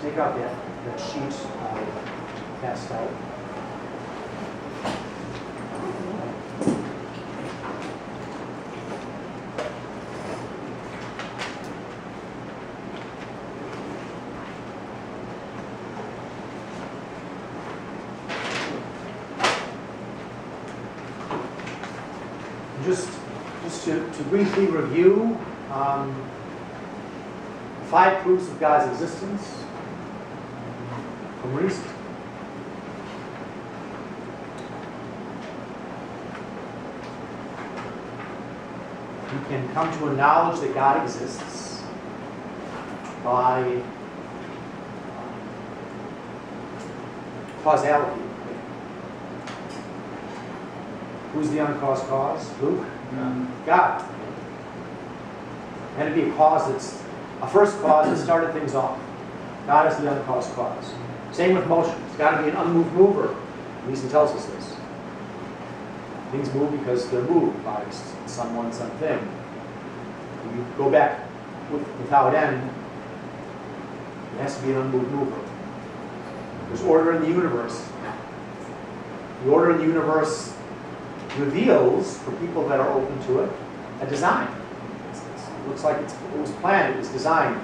take out that sheet I passed out. Just to briefly review 5 proofs of God's existence from reason. You can come to a knowledge that God exists by causality. Who's the uncaused cause? Luke? God. And it'd be a cause that's a first cause that started things off. God is the uncaused cause. Same with motion. It's got to be an unmoved mover. Reason tells us this. Things move because they're moved by someone, something. When you go back without end, it has to be an unmoved mover. There's order in the universe. The order in the universe reveals, for people that are open to it, a design. It looks like it was planned, it was designed.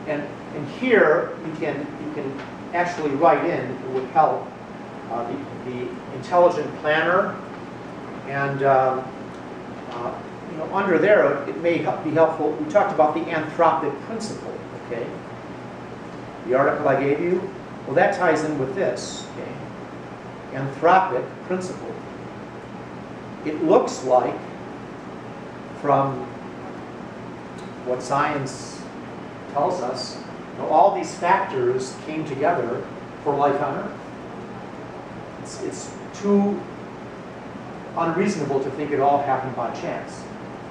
And here you can actually write in, it would help, the intelligent planner, and under there it may be helpful. We talked about the anthropic principle, okay? The article I gave you, well, that ties in with this, okay? Anthropic principle. It looks like, from what science tells us, all these factors came together for life on Earth. It's too unreasonable to think it all happened by chance.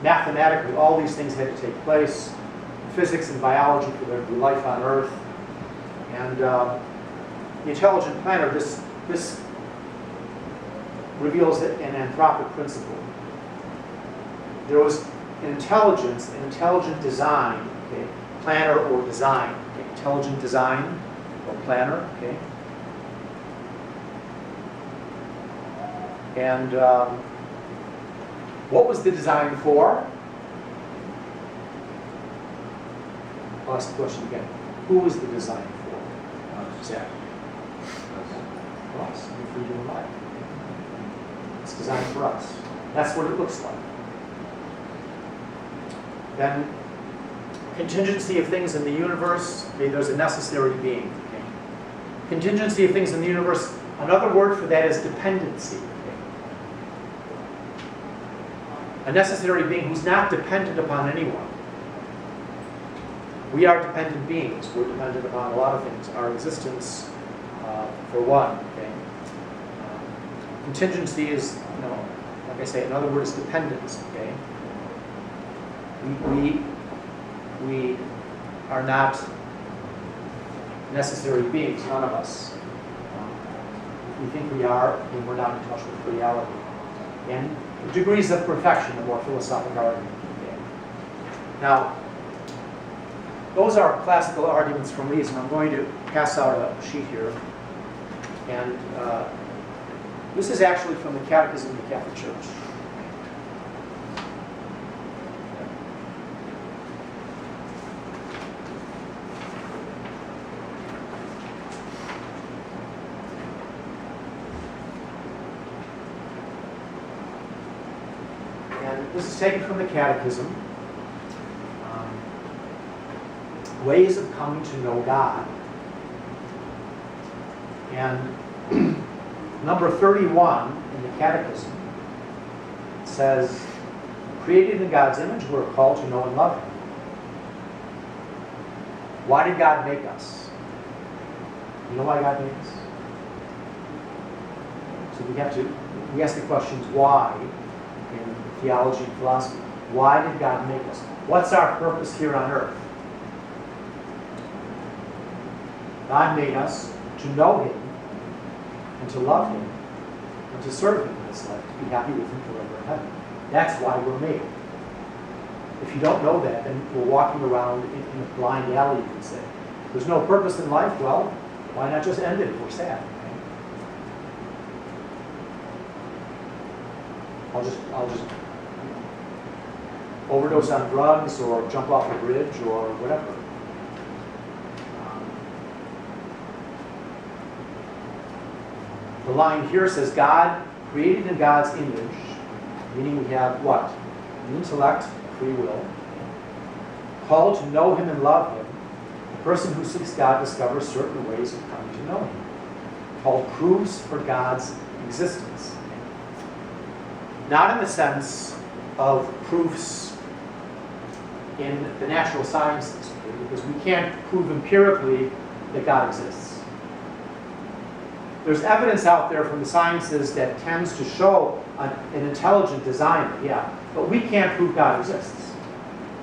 Mathematically, all these things had to take place. Physics and biology for there to be life on Earth. And the intelligent planner, this reveals an anthropic principle. There was an intelligence, an intelligent design, okay? Planner or design, okay? Intelligent design or planner, okay? And what was the design for? I'll ask the question again. Who was the design for? Exactly. For us, and for you and I. It's designed for us. That's what it looks like. Then, contingency of things in the universe. Okay, there's a necessary being. Okay. Contingency of things in the universe. Another word for that is dependency. Okay. A necessary being who's not dependent upon anyone. We are dependent beings. We're dependent upon a lot of things. Our existence, for one. Okay. Contingency is, like I say, another word is dependence. Okay. We are not necessary beings, none of us. We think we are, and we're not in touch with reality. And degrees of perfection, the more philosophic argument. Okay. Now, those are classical arguments from reason. I'm going to pass out a sheet here. And this is actually from the Catechism of the Catholic Church. This is taken from the Catechism. Ways of coming to know God. And number 31 in the Catechism says, created in God's image, we're called to know and love Him. Why did God make us? You know why God made us? So we ask the questions why in theology and philosophy. Why did God make us? What's our purpose here on earth? God made us to know Him and to love Him and to serve Him in this life, to be happy with Him forever in heaven. That's why we're made. If you don't know that, then we're walking around in a blind alley, you could say. there's no purpose in life, well, why not just end it if we're sad? I'll just overdose on drugs or jump off a bridge or whatever. The line here says, God, created in God's image, meaning we have what? An intellect, free will, called to know Him and love Him. The person who seeks God discovers certain ways of coming to know Him, called proofs for God's existence. Not in the sense of proofs in the natural sciences, okay? Because we can't prove empirically that God exists. There's evidence out there from the sciences that tends to show an intelligent designer, yeah, but we can't prove God exists.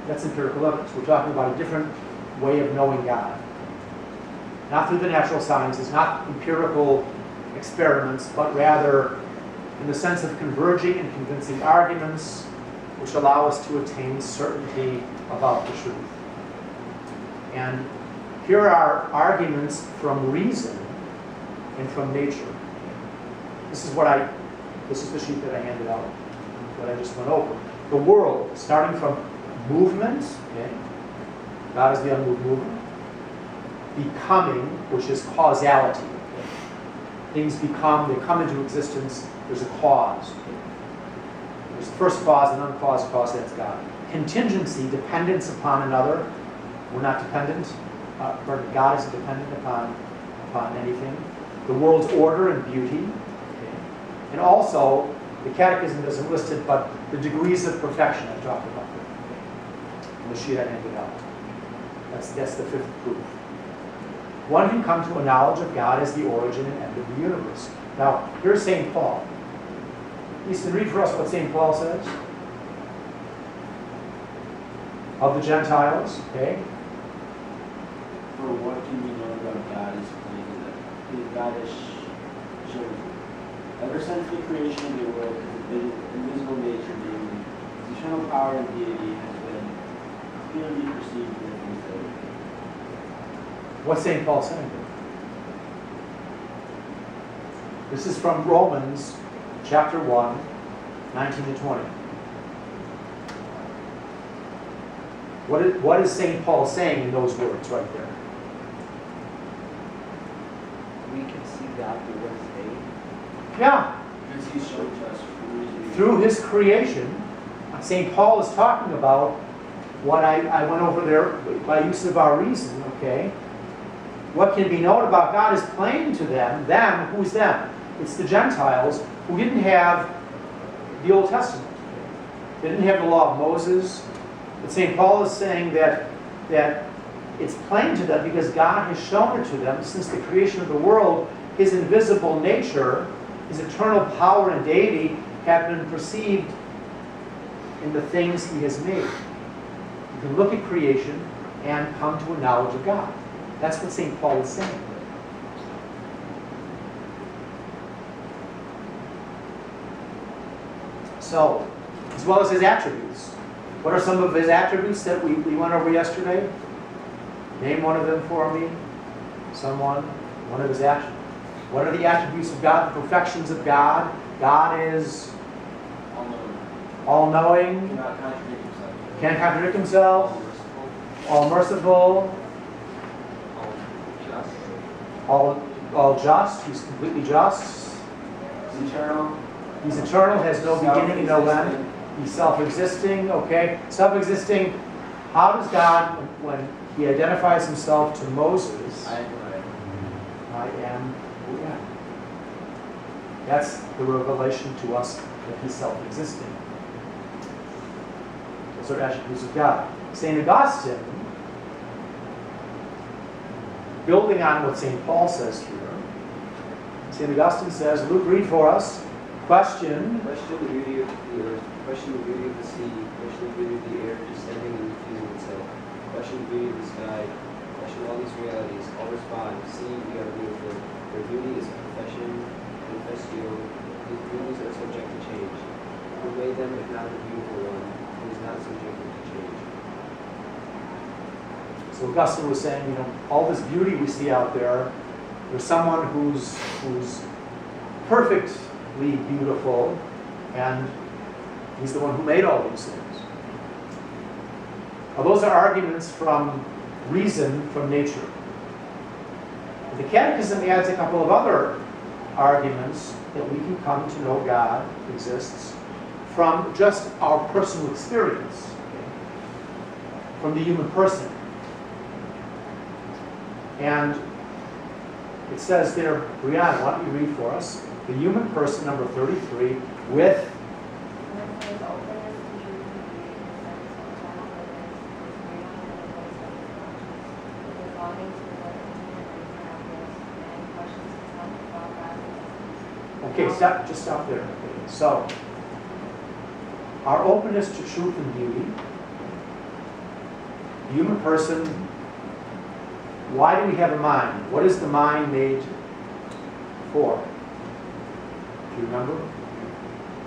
That's empirical evidence. We're talking about a different way of knowing God. Not through the natural sciences, not empirical experiments, but rather in the sense of converging and convincing arguments which allow us to attain certainty about the truth. And here are arguments from reason and from nature. This is the sheet that I handed out, what I just went over. The world, starting from movement, okay? God is the unmoved mover. Becoming, which is causality. Okay? Things become, they come into existence, there's a cause. Okay? There's the first cause, an uncaused cause, that's God. Contingency, dependence upon another. We're not dependent. God isn't dependent upon anything. The world's order and beauty. Okay? And also, the Catechism doesn't list it, but the degrees of perfection I talked about. Okay? In the sheet I handed out. That's the fifth proof. One can come to a knowledge of God as the origin and end of the universe. Now, here's St. Paul. Easton, read for us what St. Paul says. Of the Gentiles, okay? For what can we know about God is plain that God has shown. Ever since the creation of the world, His invisible nature, namely His eternal power and deity, has been clearly perceived in the things that are made. What's St. Paul saying? This is from Romans chapter 1, 19 to 20. What is St. Paul saying in those words right there? We can see God through what He's made. Yeah. Because He's shown to us Through His creation. St. Paul is talking about what I went over there by use of our reason, okay? What can be known about God is plain to them. Them, who's them? It's the Gentiles who didn't have the Old Testament. They didn't have the law of Moses. But St. Paul is saying that it's plain to them because God has shown it to them since the creation of the world. His invisible nature, His eternal power and deity have been perceived in the things He has made. You can look at creation and come to a knowledge of God. That's what St. Paul is saying. So, as well as His attributes. What are some of His attributes that we went over yesterday? Name one of them for me. Someone. One of His attributes. What are the attributes of God? The perfections of God. God is all-knowing. cannot contradict Himself. Can't contradict Himself. All-merciful. All just. He's completely just. He's eternal. He's eternal, has no beginning and no end. He's self-existing, okay? Self-existing. How does God, when He identifies Himself to Moses, I am who I am. That's the revelation to us that He's self-existing. Those are attributes of God. St. Augustine, building on what St. Paul says here, St. Augustine says, Luke, read for us. Question the beauty of the earth, question the beauty of the sea, question the beauty of the air descending and diffusing itself, question the beauty of the sky, question all these realities, all respond, see, we are beautiful. Their beauty is a profession, manifestio, these beauties are subject to change. Who made them if not the beautiful one, who is not subject to change? So So Augustine was saying, all this beauty we see out there, there's someone who's perfectly beautiful, and he's the one who made all these things. Now, those are arguments from reason, from nature. The Catechism adds a couple of other arguments that we can come to know God exists from just our personal experience, from the human person. And it says there, Brianna, why don't you read for us? The human person, number 33, with Okay, just stop there. Okay. So, our openness to truth and beauty, the human person, why do we have a mind? What is the mind made for? Do you remember?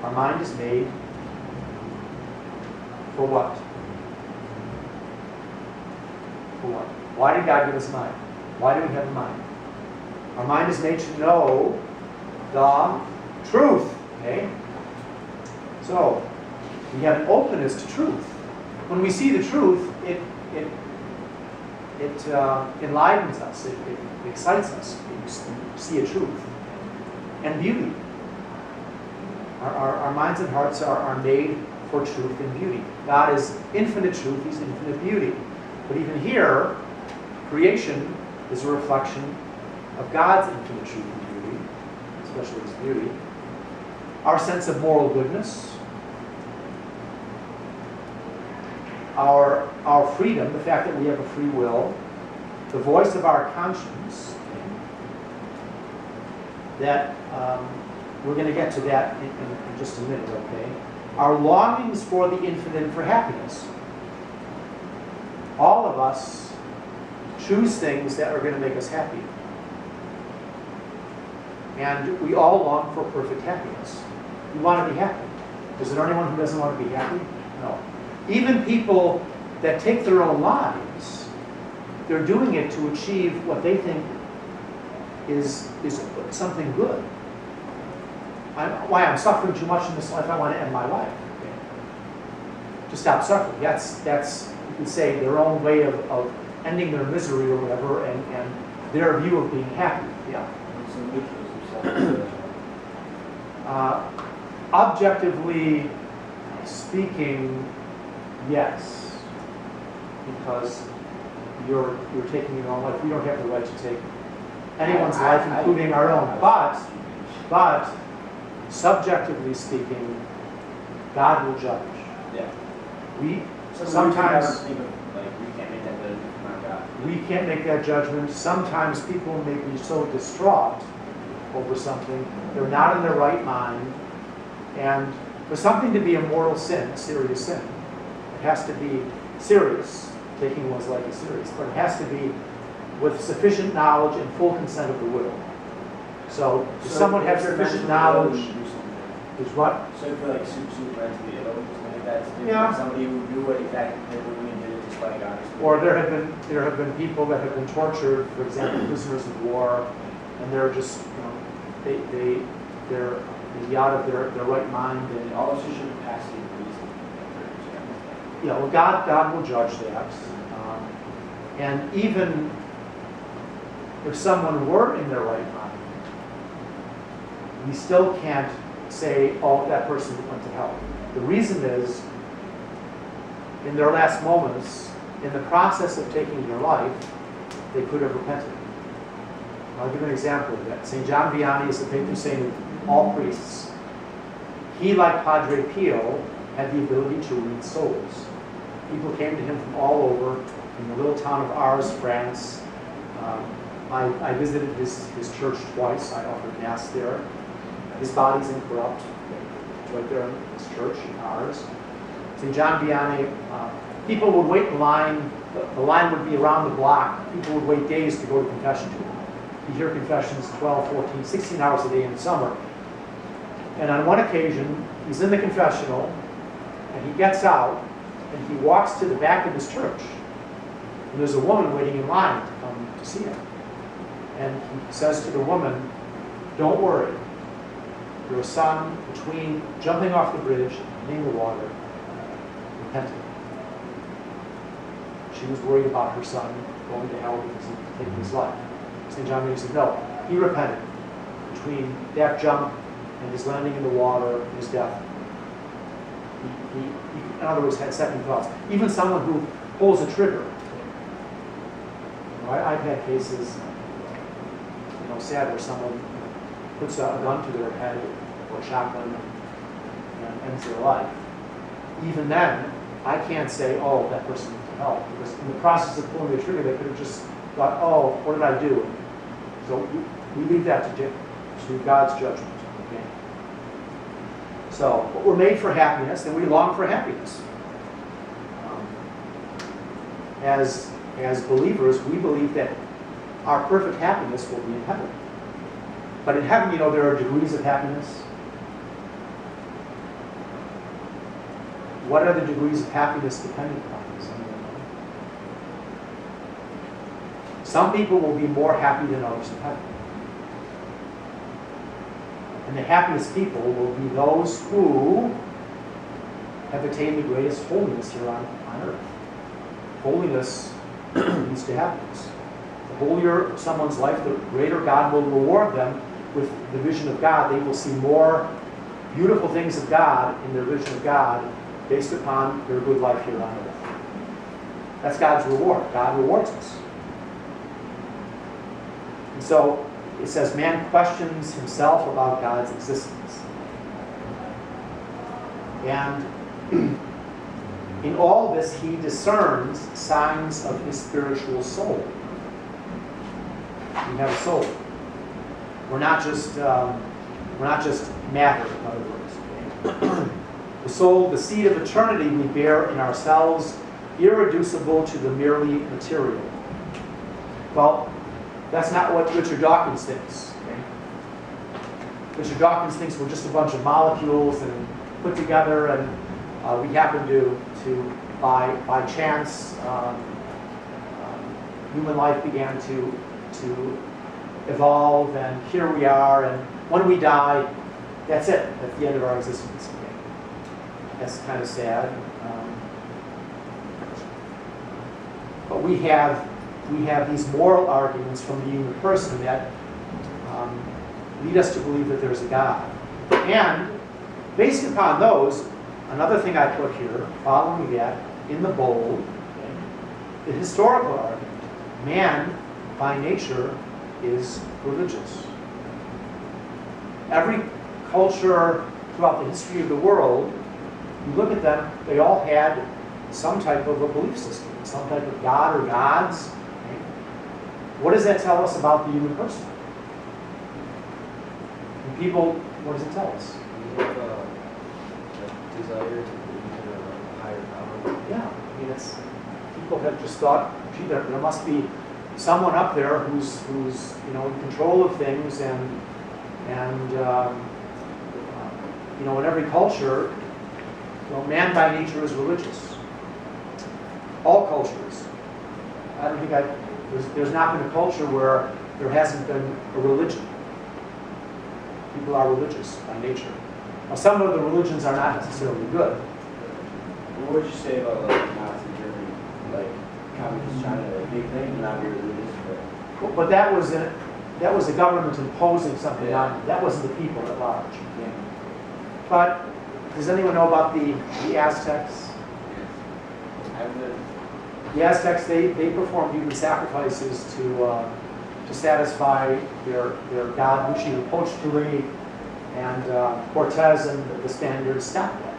Our mind is made for what? For what? Why did God give us a mind? Why do we have a mind? Our mind is made to know the truth. Okay? So, we have an openness to truth. When we see the truth, it enlivens us. It excites us. We see a truth. And beauty. Our minds and hearts are made for truth and beauty. God is infinite truth. He's infinite beauty. But even here, creation is a reflection of God's infinite truth and beauty, especially His beauty. Our sense of moral goodness, our freedom, the fact that we have a free will, the voice of our conscience, that we're going to get to that in just a minute, okay? Our longings for the infinite and for happiness. All of us choose things that are going to make us happy. And we all long for perfect happiness. We want to be happy. Is there anyone who doesn't want to be happy? No. Even people that take their own lives, they're doing it to achieve what they think is something good. Why I'm suffering too much in this life, I want to end my life. Okay. To stop suffering. That's you could say, their own way of ending their misery or whatever, and their view of being happy. Yeah. Objectively speaking, yes, because you're taking your own life. We don't have the right to take anyone's life, including our own. But subjectively speaking, God will judge. Yeah. We So sometimes we can't make that judgment from our God. we can't make that judgment. Sometimes people may be so distraught over something, they're not in their right mind, and for something to be a mortal sin, a serious sin, it has to be serious. Taking one's life is serious, but it has to be with sufficient knowledge and full consent of the will. So, if someone has sufficient knowledge, is what? So for like super mentally ill, something like that. Yeah. Somebody who knew what exactly they were doing and did it just by God. Or there have been people that have been tortured, for example, prisoners of war, and they're just, they're out of their right mind, and all of your capacity to reason. yeah, well, God will judge that. And even if someone were in their right mind, we still can't say, oh, that person went to hell. The reason is, in their last moments, in the process of taking their life, they could have repented. I'll give an example of that. St. John Vianney is the patron saint of all priests. He, like Padre Pio, had the ability to read souls. People came to him from all over, in the little town of Ars, France. I visited his church twice. I offered Mass there. His body's incorrupt, right there in his church in Ars. St. John Vianney, people would wait in line. The line would be around the block. People would wait days to go to confession to him. You hear confessions 12, 14, 16 hours a day in the summer. And on one occasion, he's in the confessional, and he gets out, and he walks to the back of his church. And there's a woman waiting in line to come to see him. And he says to the woman, don't worry. Your son, between jumping off the bridge and hitting the water, repented. She was worried about her son going to hell because he had taken his life. St. John Mary said, no, he repented. Between that jump and his landing in the water and his death, he, in other words, had second thoughts. Even someone who pulls a trigger. I've had cases, sad where someone puts a gun to their head or a shotgun and ends their life. Even then, I can't say, oh, that person went to hell. Because in the process of pulling the trigger, they could have just thought, oh, what did I do? So we leave that to God's judgment. Okay? So, but we're made for happiness, and we long for happiness. As believers, we believe that our perfect happiness will be in heaven. But in heaven, there are degrees of happiness. What are the degrees of happiness dependent upon? Some people will be more happy than others in heaven. And the happiest people will be those who have attained the greatest holiness here on earth. Holiness leads to happiness. The holier someone's life, the greater God will reward them with the vision of God. They will see more beautiful things of God in their vision of God based upon their good life here on earth. That's God's reward. God rewards us. And so it says, man questions himself about God's existence. And in all this, he discerns signs of his spiritual soul. We have a soul. We're not just matter, in other words. Okay? The soul, the seed of eternity, we bear in ourselves, irreducible to the merely material. Well, that's not what Richard Dawkins thinks. Okay? Richard Dawkins thinks we're just a bunch of molecules and put together, and we happen to by chance, human life began to evolve, and here we are, and when we die, that's it. That's the end of our existence. Okay? That's kind of sad. But we have these moral arguments from the human person that lead us to believe that there's a God. And based upon those, another thing I put here, following that, in the bold, okay, the historical argument. Man, by nature, is religious. Every culture throughout the history of the world, you look at them, they all had some type of a belief system, some type of God or gods. Okay? What does that tell us about the human person? And people, what does it tell us? We have a desire to believe in a higher power. Yeah, I mean, people have just thought, gee, there must be someone up there who's in control of things, and in every culture, man by nature is religious. All cultures. I don't think there's not been a culture where there hasn't been a religion. People are religious by nature. Now, some of the religions are not necessarily good. What would you say about Nazi Germany, communist China, big thing to not be religious, But that was the government imposing something on them. That wasn't the people at large. Yeah. But does anyone know about the Aztecs? The Aztecs, they performed human sacrifices to satisfy their god Huitzilopochtli, and Cortez and the Spaniards stopped that.